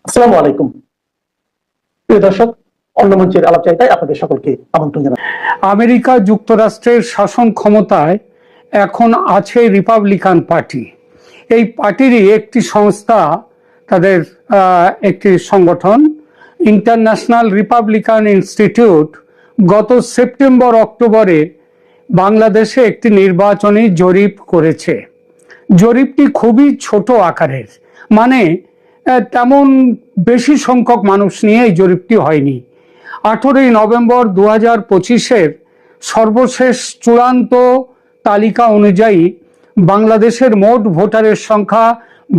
আসসালামু আলাইকুম প্রিয় দর্শক, অন্য মঞ্চের আলাপচারিতায় আপনাদের সকলকে আমন্ত্রণ জানাই। আমেরিকা যুক্তরাষ্ট্রের শাসন ক্ষমতায় এখন আছে রিপাবলিকান পার্টি। এই পার্টিরই একটি সংস্থা, তাদের একটি সংগঠন ইন্টারন্যাশনাল রিপাবলিকান ইনস্টিটিউট গত সেপ্টেম্বর অক্টোবরে বাংলাদেশে একটি নির্বাচনী জরিপ করেছে। জরিপটি খুবই ছোট আকারের, মানে তেমন বেশি সংখ্যক মানুষ নিয়ে এই জরিপটি হয়নি। 18ই নভেম্বর 2025-এর সর্বশেষ চূড়ান্ত তালিকা অনুযায়ী বাংলাদেশের মোট ভোটারের সংখ্যা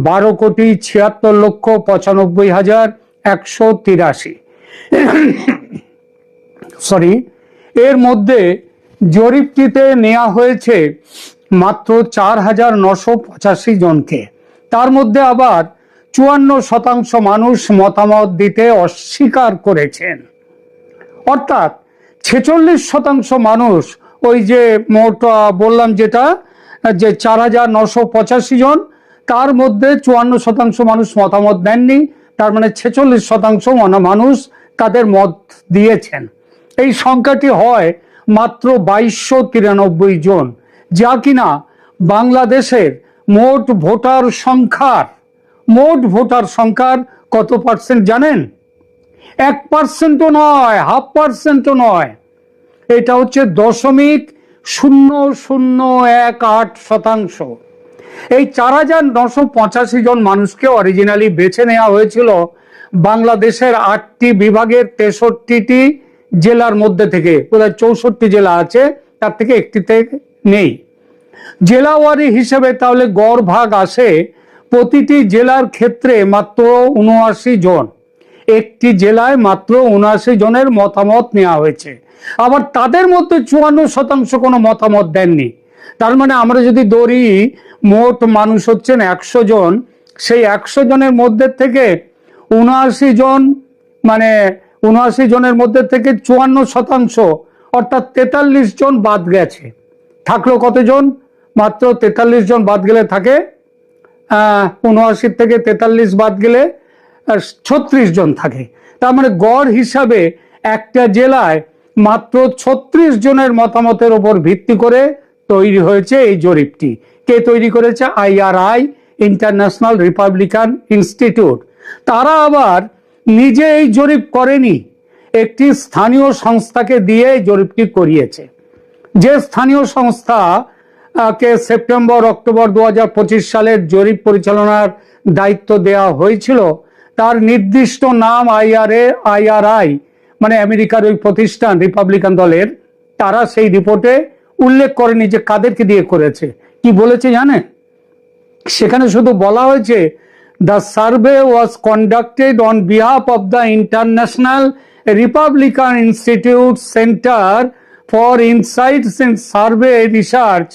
12,76,95,183। এর মধ্যে জরিপটিতে নেওয়া হয়েছে মাত্র 4,985 জনকে। তার মধ্যে আবার 54% মানুষ মতামত দিতে অস্বীকার করেছেন, অর্থাৎ 46% মানুষ, ওই যে মোট বললাম যেটা, যে 4,985 জন, তার মধ্যে 54% মানুষ মতামত দেননি। তার মানে 46% মানুষ তাদের মত দিয়েছেন। এই সংখ্যাটি হয় মাত্র 2293 জন, যা কিনা বাংলাদেশের মোট ভোটার সংখ্যার কত পার্সেন্ট জানেন? 1%ও নয়, 0.5%ও নয়, এটা হচ্ছে 0.0018%। এই 4,985 জন মানুষকে অরিজিনালি বেছে নেওয়া হয়েছিল বাংলাদেশের 8টি বিভাগের 63টি জেলার মধ্যে থেকে। বোধহয় 64 জেলা আছে, তার থেকে একটিতে নেই। জেলাওয়ারি হিসেবে তাহলে গড় ভাগ আসে প্রতিটি জেলার ক্ষেত্রে মাত্র 79 জন। একটি জেলায় মাত্র 79 জনের মতামত নেওয়া হয়েছে। আবার তাদের মধ্যে 54% কোনো মতামত দেননি। তার মানে আমরা যদি ধরি মোট মানুষ হচ্ছেন 100 জন, সেই 100 জনের মধ্যে থেকে 79 জন, মানে 79 জনের মধ্যে থেকে 54%, অর্থাৎ 43 জন বাদ গেছে। থাকলো কতজন? মাত্র 43 জন বাদ গেলে থাকে 79 থেকে 43 বাদ গেলে 36 জন থাকে। তার মানে গড় হিসাবে একটা জেলায় মাত্র 36 জনের মতামতের উপর ভিত্তি করে তৈরি হয়েছে এই জরিপটি। কে তৈরি করেছে? IRI, international Republican institute. তারা আবার নিজে এই জরিপ করেনি, একটি স্থানীয় সংস্থাকে দিয়ে জরিপটি করিয়েছে। যে স্থানীয় সংস্থা কে সেপ্টেম্বর অক্টোবর 2025 সালের জরিপ পরিচালনার দায়িত্ব দেওয়া হয়েছিল, তার নির্দিষ্ট নাম IRI, মানে আমেরিকার ওই প্রতিষ্ঠান রিপাবলিকান দলের। তারা সেই রিপোর্টে উল্লেখ করেনি যে কাদেরকে দিয়ে করেছে। কি বলেছে জানেন? সেখানে শুধু বলা হয়েছে, the survey was conducted on behalf of the International Republican Institute centre for insights in survey research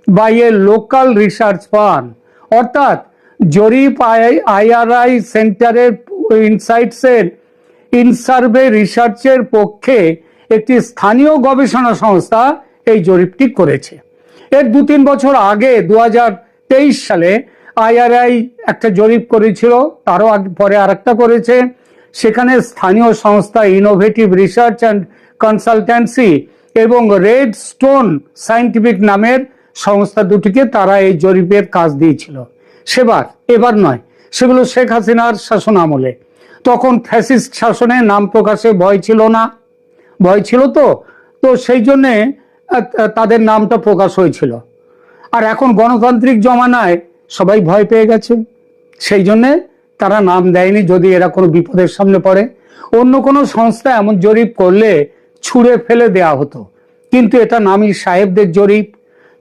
by a local research firm. অর্থাৎ জরিপ IRI সেন্টারের ইনসাইটসের ইনসার্ভে রিসার্চের পক্ষে একটি স্থানীয় গবেষণা সংস্থা এই জরিপটি করেছে। এর 2-3 বছর আগে 2023 সালে IRI একটা জরিপ করেছিল, তারও পরে আরেকটা করেছে। সেখানে স্থানীয় সংস্থা ইনোভেটিভ রিসার্চ অ্যান্ড কনসালটেন্সি এবং রেড স্টোন সায়েন্টিফিক নামের সংস্থা দুটিকে তারা এই জরিপের কাজ দিয়েছিল। এবার নয়, সেগুলো শেখ হাসিনার শাসন আমলে। তখন ফ্যাসিস্ট শাসনে নাম প্রকাশে ভয় ছিল না, ভয় ছিল তো সেই জন্যে তাদের নামটা প্রকাশ হয়েছিল। আর এখন গণতান্ত্রিক জমানায় সবাই ভয় পেয়ে গেছে, সেই জন্যে তারা নাম দেয়নি, যদি এরা কোনো বিপদের সামনে পড়ে। অন্য কোনো সংস্থা এমন জরিপ করলে ছুঁড়ে ফেলে দেয়া হতো, কিন্তু এটা নামি সাহেবদের জরিপ,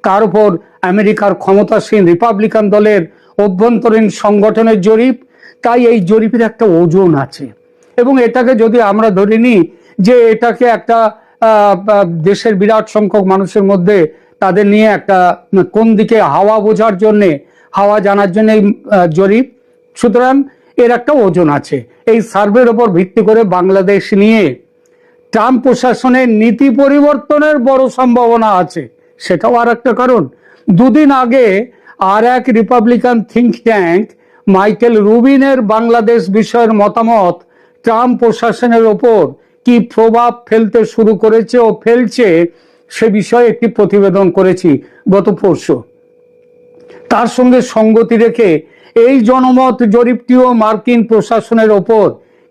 তার উপর আমেরিকার ক্ষমতাসীন রিপাবলিকান দলের অভ্যন্তরীণ সংগঠনের জরিপ। তাই এই জরিপের একটা ওজন আছে। এবং এটাকে যদি আমরা ধরে নিই যে এটাকে একটা দেশের বিরাট সংখ্যক মানুষের মধ্যে তাদের নিয়ে একটা কোন দিকে হাওয়া বোঝার জন্যে, হাওয়া জানার জন্য এই জরিপ, সুতরাং এর একটা ওজন আছে। এই সার্ভের ওপর ভিত্তি করে বাংলাদেশ নিয়ে ট্রাম্প প্রশাসনের নীতি পরিবর্তনের বড় সম্ভাবনা আছে। সেটাও আর একটা কারণ। 2 দিন আগে আর এক রিপাবলিকান থিঙ্ক ট্যাঙ্ক মাইকেল রুবিনের বাংলাদেশ বিষয়ের মতামত ট্রাম্প প্রশাসনের ওপর কি প্রভাব ফেলতে শুরু করেছে ও ফেলছে সে বিষয়ে একটি প্রতিবেদন করেছি গত পরশু। তার সঙ্গে সঙ্গতি রেখে এই জনমত জরিপটিও মার্কিন প্রশাসনের ওপর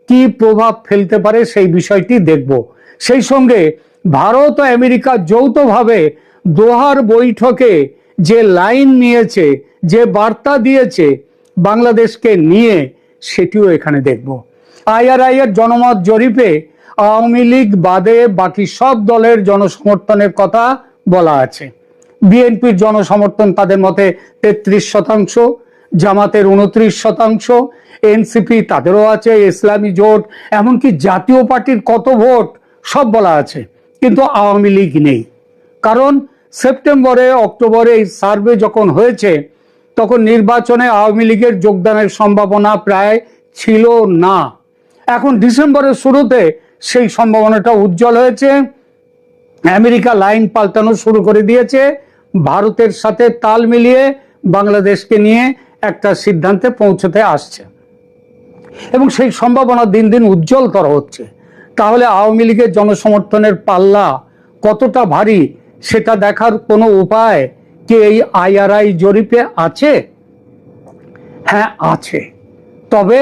কি প্রভাব ফেলতে পারে সেই বিষয়টি দেখব। সেই সঙ্গে ভারত ও আমেরিকা যৌথভাবে দোহার বৈঠকে যে লাইন নিয়েছে, যে বার্তা দিয়েছে বাংলাদেশকে নিয়ে, সেটিও এখানে দেখব। আইআরআই এর জনমত জরিপে আওয়ামী লীগ বাদে বাকি সব দলের জনসমর্থনের কথা বলা আছে। বিএনপির জনসমর্থন তাদের মতে 33%, জামাতের 29%, এনসিপি তাদেরও আছে, ইসলামী জোট, এমনকি জাতীয় পার্টির কত ভোট সব বলা আছে, কিন্তু আওয়ামী লীগ নেই। কারণ সেপ্টেম্বরে অক্টোবরে এই সার্ভে যখন হয়েছে তখন নির্বাচনে আওয়ামী লীগের যোগদানের সম্ভাবনা প্রায় ছিল না। এখন ডিসেম্বরের শুরুতে সেই সম্ভাবনাটা উজ্জ্বল হয়েছে। আমেরিকা লাইন পাল্টানো শুরু করে দিয়েছে, ভারতের সাথে তাল মিলিয়ে বাংলাদেশকে নিয়ে একটা সিদ্ধান্তে পৌঁছতে আসছে এবং সেই সম্ভাবনা দিন দিন উজ্জ্বলতর হচ্ছে। তাহলে আওয়ামী লীগের জনসমর্থনের পাল্লা কতটা ভারী সেটা দেখার কোনো উপায় কি এই আইআরআই জরিপে আছে? হ্যাঁ আছে, তবে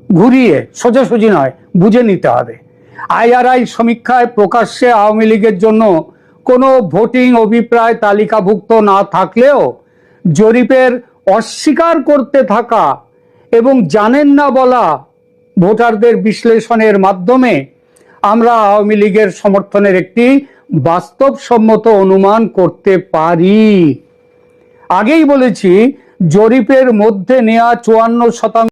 ঘুরিয়ে সোজাসুজি নয়, বুঝে নিতে হবে। আইআরআই সমীক্ষায় প্রকাশ্যে আওয়ামী লীগের জন্য কোনো ভোটিং অভিপ্রায় তালিকাভুক্ত না থাকলেও জরিপের অস্বীকার করতে থাকা এবং জানেন না বলা ভোটারদের বিশ্লেষণের মাধ্যমে আমরা আওয়ামী লীগের সমর্থনের একটি বাস্তবসম্মত অনুমান করতে পারি। আগেই বলেছি, জরিপের মধ্যে নেওয়া 54%